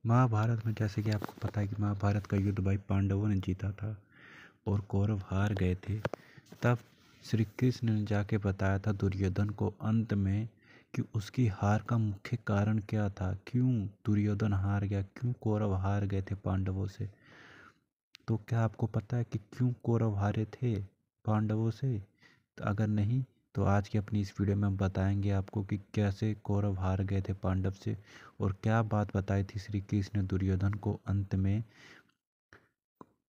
महाभारत में जैसे कि आपको पता है कि महाभारत का युद्ध भाई पांडवों ने जीता था और कौरव हार गए थे। तब श्री कृष्ण ने जाके बताया था दुर्योधन को अंत में कि उसकी हार का मुख्य कारण क्या था, क्यों दुर्योधन हार गया, क्यों कौरव हार गए थे पांडवों से। तो क्या आपको पता है कि क्यों कौरव हारे थे पांडवों से? तो अगर नहीं तो आज की अपनी इस वीडियो में हम बताएंगे आपको कि कैसे कौरव हार गए थे पांडव से और क्या बात बताई थी श्री कृष्ण ने दुर्योधन को अंत में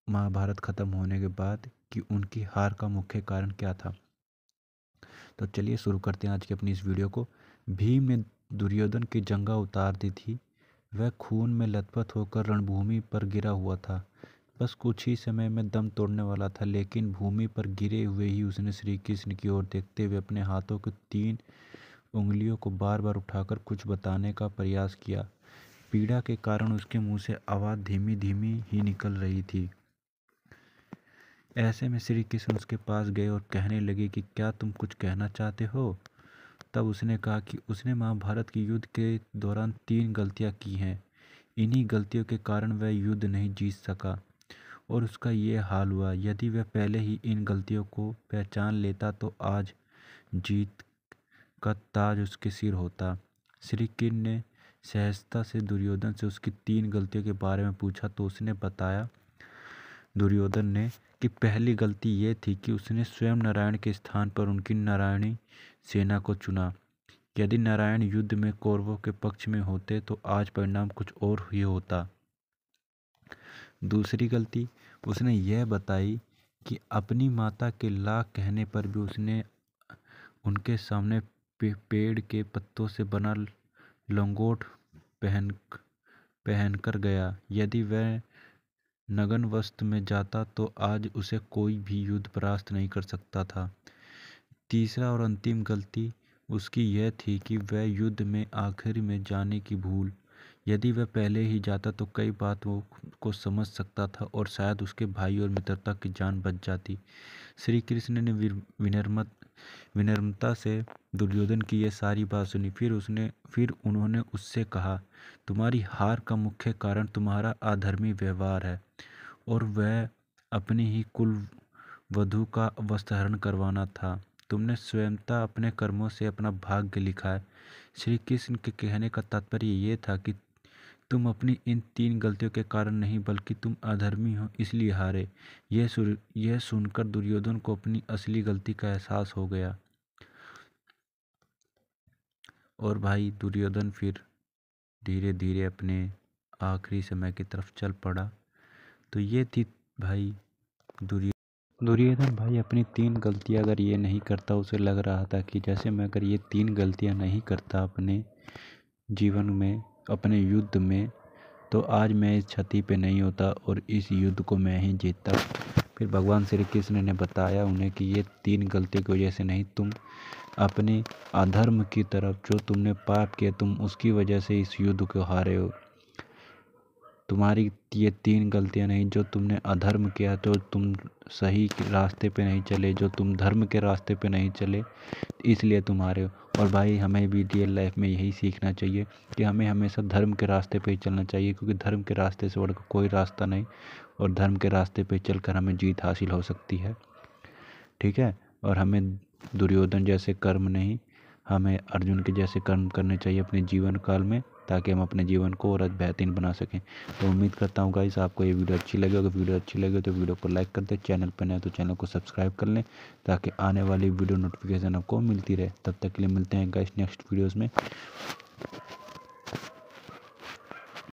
महाभारत खत्म होने के बाद कि उनकी हार का मुख्य कारण क्या था। तो चलिए शुरू करते हैं आज की अपनी इस वीडियो को। भीम ने दुर्योधन की जंगा उतार दी थी। वह खून में लथपथ होकर रणभूमि पर गिरा हुआ था। बस कुछ ही समय में दम तोड़ने वाला था, लेकिन भूमि पर गिरे हुए ही उसने श्री कृष्ण की ओर देखते हुए अपने हाथों की 3 उंगलियों को बार बार उठाकर कुछ बताने का प्रयास किया। पीड़ा के कारण उसके मुंह से आवाज़ धीमी धीमी ही निकल रही थी। ऐसे में श्री कृष्ण उसके पास गए और कहने लगे कि क्या तुम कुछ कहना चाहते हो? तब उसने कहा कि उसने महाभारत के युद्ध के दौरान 3 गलतियां की हैं। इन्हीं गलतियों के कारण वह युद्ध नहीं जीत सका और उसका ये हाल हुआ। यदि वह पहले ही इन गलतियों को पहचान लेता तो आज जीत का ताज उसके सिर होता। श्री कृष्ण ने सहजता से दुर्योधन से उसकी 3 गलतियों के बारे में पूछा तो उसने बताया दुर्योधन ने कि पहली गलती ये थी कि उसने स्वयं नारायण के स्थान पर उनकी नारायणी सेना को चुना। यदि नारायण युद्ध में कौरवों के पक्ष में होते तो आज परिणाम कुछ और ही होता। दूसरी गलती उसने यह बताई कि अपनी माता के लाख कहने पर भी उसने उनके सामने पेड़ के पत्तों से बना लंगोट पहनकर गया। यदि वह नग्न वस्त्र में जाता तो आज उसे कोई भी युद्ध परास्त नहीं कर सकता था। तीसरा और अंतिम गलती उसकी यह थी कि वह युद्ध में आखिर में जाने की भूल। यदि वह पहले ही जाता तो कई बातों को समझ सकता था और शायद उसके भाई और मित्रता की जान बच जाती। श्री कृष्ण ने विनम्रता से दुर्योधन की यह सारी बात सुनी। फिर उन्होंने उससे कहा, तुम्हारी हार का मुख्य कारण तुम्हारा अधर्मी व्यवहार है और वह अपनी ही कुल वधू का वस्त्रहरण करवाना था। तुमने स्वयंता अपने कर्मों से अपना भाग्य लिखा है। श्री कृष्ण के कहने का तात्पर्य ये था कि तुम अपनी इन 3 गलतियों के कारण नहीं बल्कि तुम अधर्मी हो इसलिए हारे। यह सुनकर दुर्योधन को अपनी असली गलती का एहसास हो गया और भाई दुर्योधन फिर धीरे धीरे अपने आखिरी समय की तरफ चल पड़ा। तो ये थी भाई दुर्योधन भाई अपनी 3 गलतियां अगर ये नहीं करता, उसे लग रहा था कि जैसे मैं अगर ये 3 गलतियां नहीं करता अपने जीवन में अपने युद्ध में तो आज मैं इस छती पे नहीं होता और इस युद्ध को मैं ही जीतता। फिर भगवान श्री कृष्ण ने बताया उन्हें कि ये 3 गलतियों की वजह से नहीं, तुम अपने अधर्म की तरफ जो तुमने पाप किया तुम उसकी वजह से इस युद्ध को हारे हो। तुम्हारी ये 3 गलतियां नहीं, जो तुमने अधर्म किया तो तुम सही रास्ते पे नहीं चले, जो तुम धर्म के रास्ते पे नहीं चले इसलिए तुम हारे हो। और भाई हमें भी रियल लाइफ में यही सीखना चाहिए कि हमें हमेशा धर्म के रास्ते पे ही चलना चाहिए, क्योंकि धर्म के रास्ते से बढ़कर कोई रास्ता नहीं और धर्म के रास्ते पे चलकर हमें जीत हासिल हो सकती है। ठीक है, और हमें दुर्योधन जैसे कर्म नहीं, हमें अर्जुन के जैसे कर्म करने चाहिए अपने जीवन काल में, ताकि हम अपने जीवन को और बेहतरीन बना सकें। तो उम्मीद करता हूँ गाइस आपको ये वीडियो अच्छी लगी। अगर वीडियो अच्छी लगे तो वीडियो को लाइक कर दें, चैनल पर नए तो चैनल को सब्सक्राइब कर लें ताकि आने वाली वीडियो नोटिफिकेशन आपको मिलती रहे। तब तक के लिए मिलते हैं गाइस नेक्स्ट वीडियोज़ में।